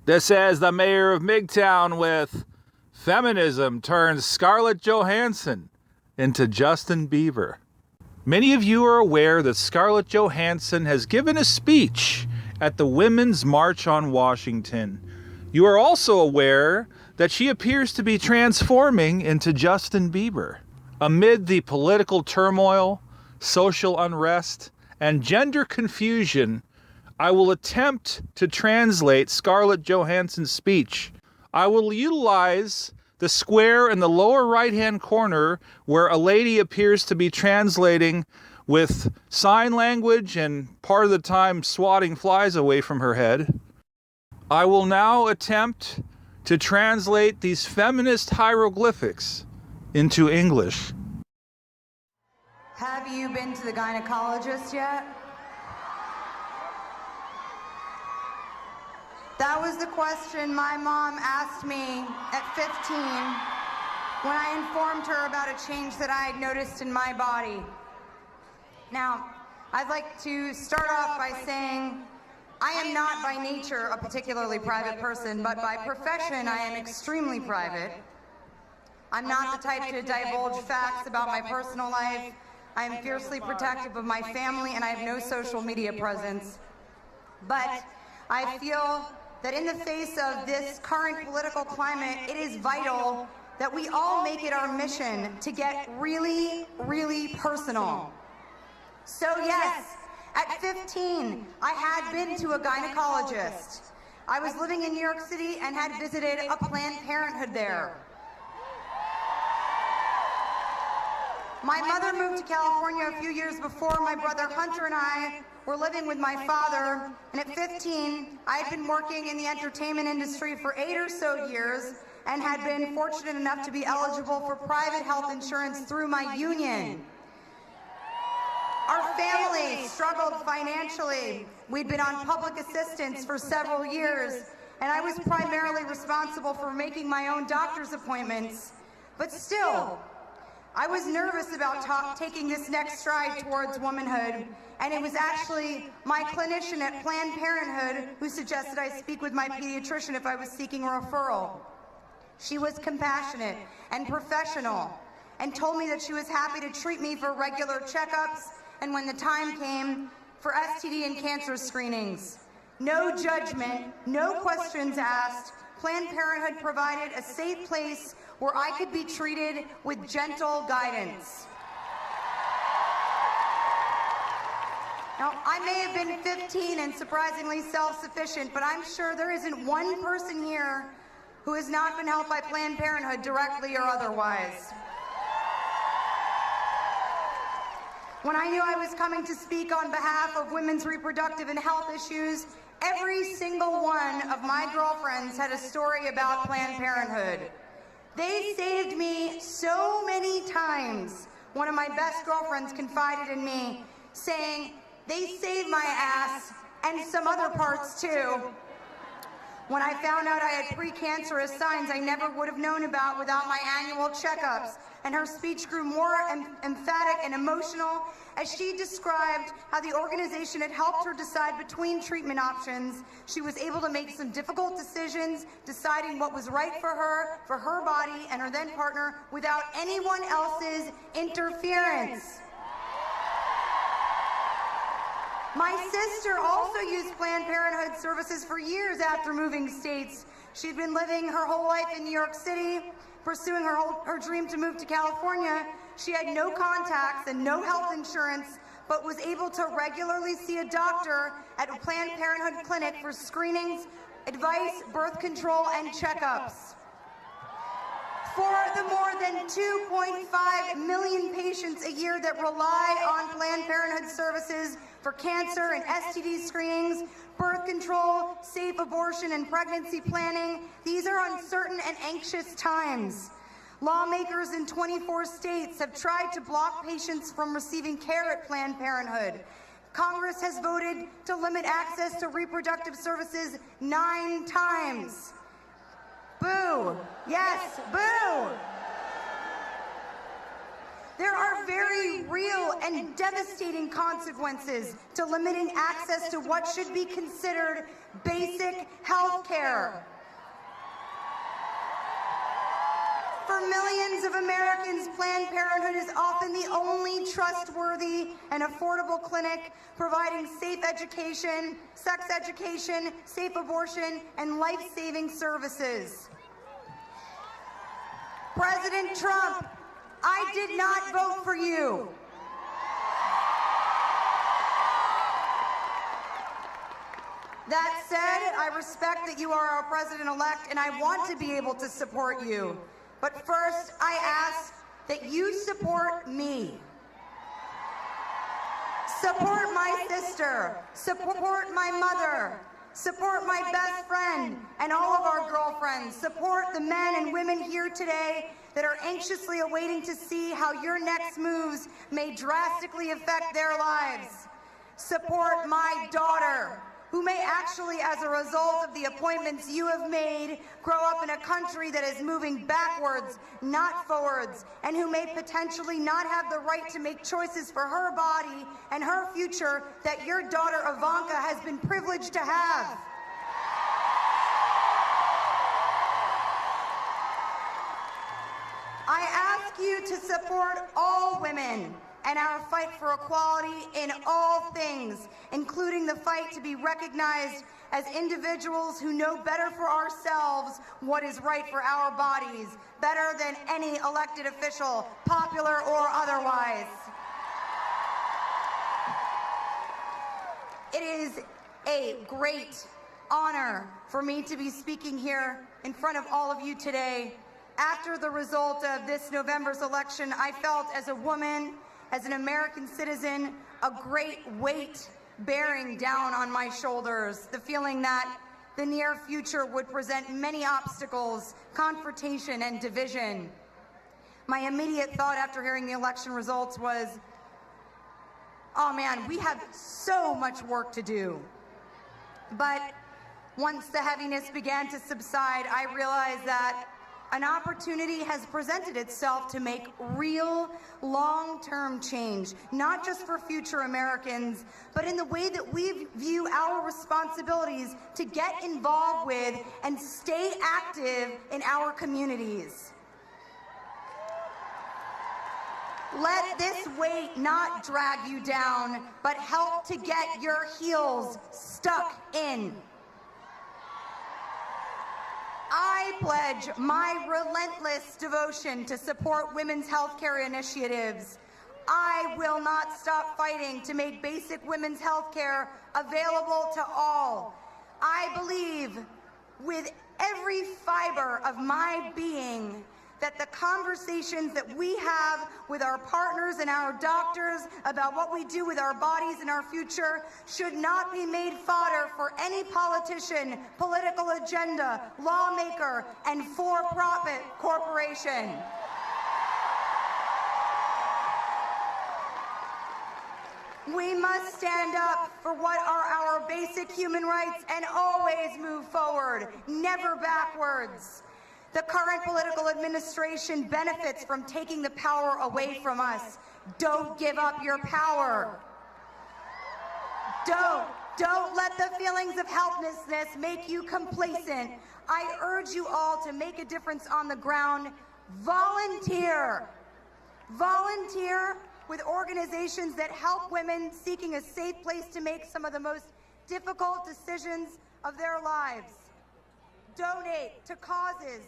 This is the mayor of Mgtow with Feminism turns Scarlett Johansson into Justin Bieber. Many of you are aware that Scarlett Johansson has given a speech at the Women's March on Washington. You are also aware that she appears to be transforming into Justin Bieber. Amid the political turmoil, social unrest, and gender confusion, I will attempt to translate Scarlett Johansson's speech. I will utilize the square in the lower right-hand corner where a lady appears to be translating with sign language and part of the time swatting flies away from her head. I will now attempt to translate these feminist hieroglyphics into English. Have you been to the gynecologist yet? That was the question my mom asked me at 15 when I informed her about a change that I had noticed in my body. Now, I'd like to start off by saying I am not by nature a particularly private person, but by profession I am extremely private. I'm not the type to divulge facts about my personal life. I am fiercely protective of my family and I have no social media presence. But I feel that in the face of this current political climate, it is vital that we all make it our mission to get really, really personal. So yes, at 15, I had been to a gynecologist. I was living in New York City and had visited a Planned Parenthood there. My mother moved to California a few years before. My brother Hunter and I were living with my father, and at 15, I had been working in the entertainment industry for 8 or so years and had been fortunate enough to be eligible for private health insurance through my union. Our family struggled financially. We'd been on public assistance for several years, and I was primarily responsible for making my own doctor's appointments. But still, I was nervous about taking this next stride towards womanhood, and it was actually my clinician at Planned Parenthood who suggested I speak with my pediatrician if I was seeking a referral. She was compassionate and professional and told me that she was happy to treat me for regular checkups and when the time came, for STD and cancer screenings. No judgment, no questions asked. Planned Parenthood provided a safe place where I could be treated with gentle guidance. Now, I may have been 15 and surprisingly self-sufficient, but I'm sure there isn't one person here who has not been helped by Planned Parenthood directly or otherwise. When I knew I was coming to speak on behalf of women's reproductive and health issues, every single one of my girlfriends had a story about Planned Parenthood. They saved me so many times. One of my best girlfriends confided in me, saying, "They saved my ass and some other parts too." When I found out I had precancerous signs I never would have known about without my annual checkups, and her speech grew more emphatic and emotional as she described how the organization had helped her decide between treatment options. She was able to make some difficult decisions, deciding what was right for her body, and her then partner without anyone else's interference. My sister also used Planned Parenthood services for years after moving states. She'd been living her whole life in New York City, pursuing her dream to move to California. She had no contacts and no health insurance, but was able to regularly see a doctor at a Planned Parenthood clinic for screenings, advice, birth control, and checkups. For the more than 2.5 million patients a year that rely on Planned Parenthood services for cancer and STD screenings, birth control, safe abortion, and pregnancy planning, these are uncertain and anxious times. Lawmakers in 24 states have tried to block patients from receiving care at Planned Parenthood. Congress has voted to limit access to reproductive services 9 times. Boo! Yes, boo! There are very real and devastating consequences to limiting access to what should be considered basic health care. For millions of Americans, Planned Parenthood is often the only trustworthy and affordable clinic providing safe education, sex education, safe abortion, and life-saving services. President Trump, I did not vote for you. That said, I respect that you are our president-elect, and I want to be able to support you. But first, I ask that you support me. Support my sister, support my mother, support my best friend and all of our girlfriends, support the men and women here today that are anxiously awaiting to see how your next moves may drastically affect their lives. Support my daughter, who may actually, as a result of the appointments you have made, grow up in a country that is moving backwards, not forwards, and who may potentially not have the right to make choices for her body and her future that your daughter Ivanka has been privileged to have. I ask you to support all women and our fight for equality in all things, including the fight to be recognized as individuals who know better for ourselves what is right for our bodies, better than any elected official, popular or otherwise. It is a great honor for me to be speaking here in front of all of you today. After the result of this November's election, I felt as a woman, as an American citizen, a great weight bearing down on my shoulders, the feeling that the near future would present many obstacles, confrontation, and division. My immediate thought after hearing the election results was, oh man, we have so much work to do. But once the heaviness began to subside, I realized that an opportunity has presented itself to make real, long-term change, not just for future Americans, but in the way that we view our responsibilities to get involved with and stay active in our communities. Let this weight not drag you down, but help to get your heels stuck in. I pledge my relentless devotion to support women's health care initiatives. I will not stop fighting to make basic women's health care available to all. I believe with every fiber of my being that the conversations that we have with our partners and our doctors about what we do with our bodies and our future should not be made fodder for any politician, political agenda, lawmaker, and for-profit corporation. We must stand up for what are our basic human rights and always move forward, never backwards. The current political administration benefits from taking the power away from us. Don't give up your power. Don't let the feelings of helplessness make you complacent. I urge you all to make a difference on the ground. Volunteer. Volunteer with organizations that help women seeking a safe place to make some of the most difficult decisions of their lives. Donate to causes